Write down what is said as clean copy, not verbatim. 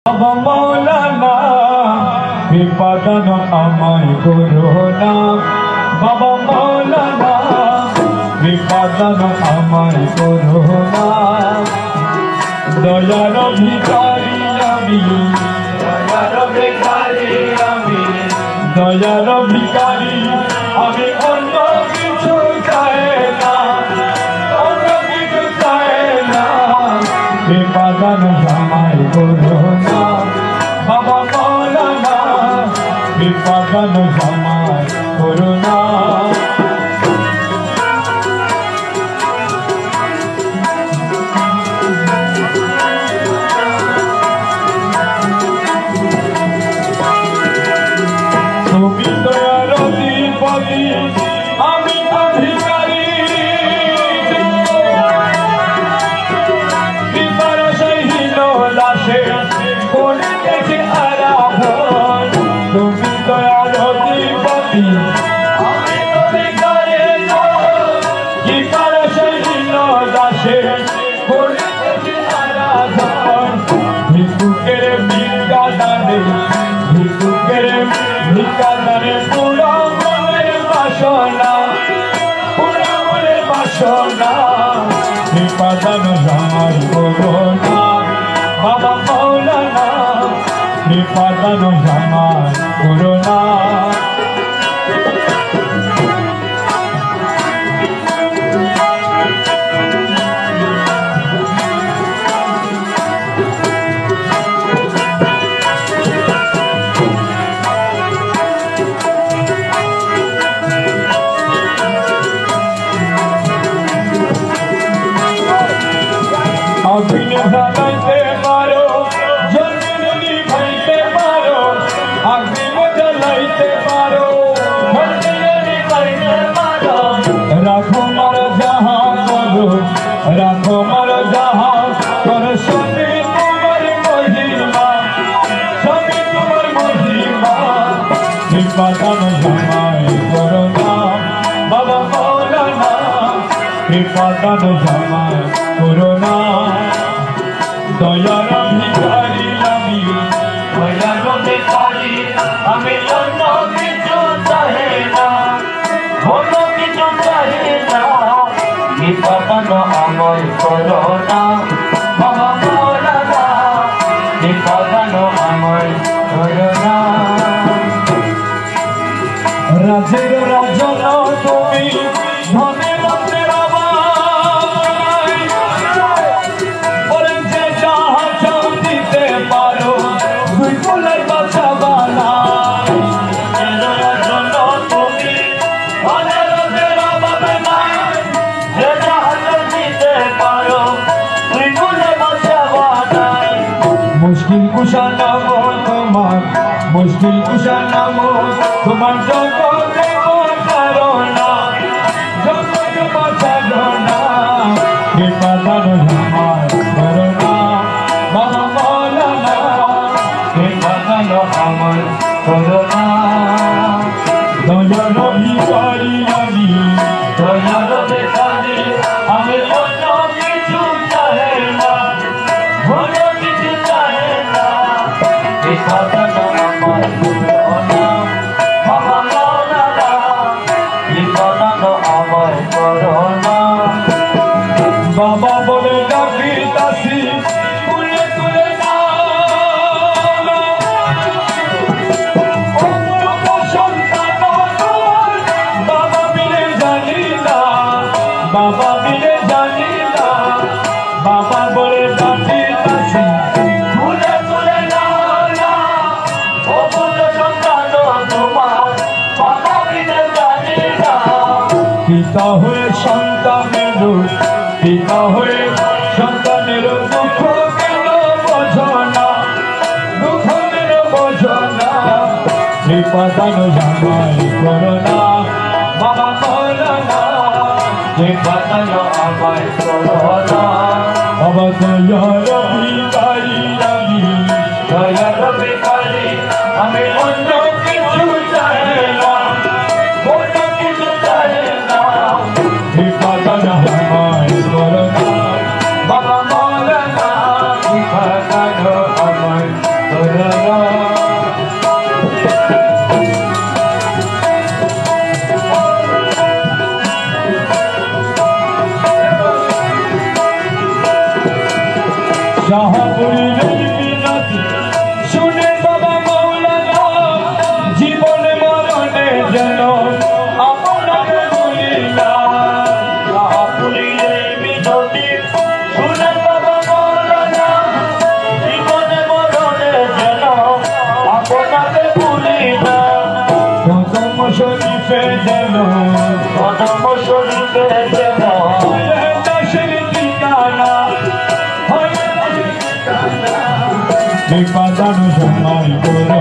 বাবা মৌলানা বিপদন আমায় করোনা, বাবা মৌলানা বিপদন আমায় করোনা। দয়ার ভিখারি আমি, দয়ার ভিখারি আমি, দয়ার ভিখারি আমি, অন্য কিছু চাই না, অন্য কিছু চাই না। বিপদন আমায় করোনা, বাবা মৌলানা বিপদন আমায় করোনা। তুমি দয়ার অধিপতি, আমি তো ভিখারি, বিপরশহীন দাসে করিতেছি আরাধন। তুমি দয়ার অধিপতি, আমি তো ভিখারি, বিপরশহীন দাসে করিতেছি আরাধন। ভিক্ষুকের ভিক্ষা দানে, ভিক্ষুকের ভিক্ষা দানে পুরা মনের বাসনা, পুরা মনের বাসনা। বিপদন আমায় করোনা, বাবা মৌলানা বিপদন আমায় করোনা। আগুন জ্বালাইতে পারো, জমিন নিভাইতে পারো, আগুন জ্বালাইতে পারো, জমিন নিভাইতে পারো। রাখো মার যাহা করো, রাখো মার যাহা করো, সবই তোমার মহিমা, সবই তোমার মহিমা। বিপদন আমায় করোনা, বাবা মৌলানা বিপদন আমায় করোনা। দয়ার ভিখারি আমি, দয়ার ভিখারি আমি, অন্য কিছু চাই না, অন্য কিছু চাই না। বিপদন আমায় করোনা, বাবা মৌলানা বিপদন আমায় করোনা। রাজের রাজন তুমি, ধনের রত্নের অভাব, ওরে যে যাহা চাও দিতে পারো, দুই ফুলের বাসা বানাই। রাজন তুমি, ধনের রত্নের অভাব নাই, যে যাহা চাও দিতে পারো, দুই ফুলের বাসা বানাই। মুশকিল কুশা নাম তোমার, মুশকিল কুশা নাম তোমার, জগতে করোনা, জগতে করোনা। বিপদন আমায় করোনা, বাবা মৌলানা বিপদন আমায় করোনা। দয়ার ভিখারি আমি, দয়ার ভিখারি আমি, অন্য কিছু চাই না, অন্য কিছু চাই না। বিপদন আমায় করোনা, বাবা মৌলানা বিপদন আমায় করোনা। বাবা বলে ডাকিতাছি, তুলে তুলে না, সন্তান তোমার, বাবা মিলে জানি না, বাবা মিলে জানি না। বাবা বলে ডাকিতাছি, তুলে তুলে না, ও বলে সন্তান তোমার, বাবা মিলে জানি না। পিতা হয়ে সন্তানের, পিতা হয়ে সন্তানের দুঃখ কেন বোঝো না, দুঃখ কেন বোঝো না। বিপদন আমায় করোনা, বাবা মৌলানা বিপদন আমায় করোনা। বাবা দয়ার ভিখারি আমি, দয়ার ভিখারি আমি, অন্য কিছু চাই না, অন্য কিছু চাই না। বিপদন আমায় করোনা, বাবা মৌলানা বিপদন আমায় শাহপুরীর এই মিনতি শুনে বাবা মাওলানা জীবনে মরণে যেন আপনাকে ভুলি না। শাহপুরীর এই মিনতি শুনে বাবা মাওলানা জীবনে মরণে যেন আপনাকে ভুলি না। কদম শরীফে যেন কদম শরীফে যেন দাসের ঠিকানা বিপদানু সময় করো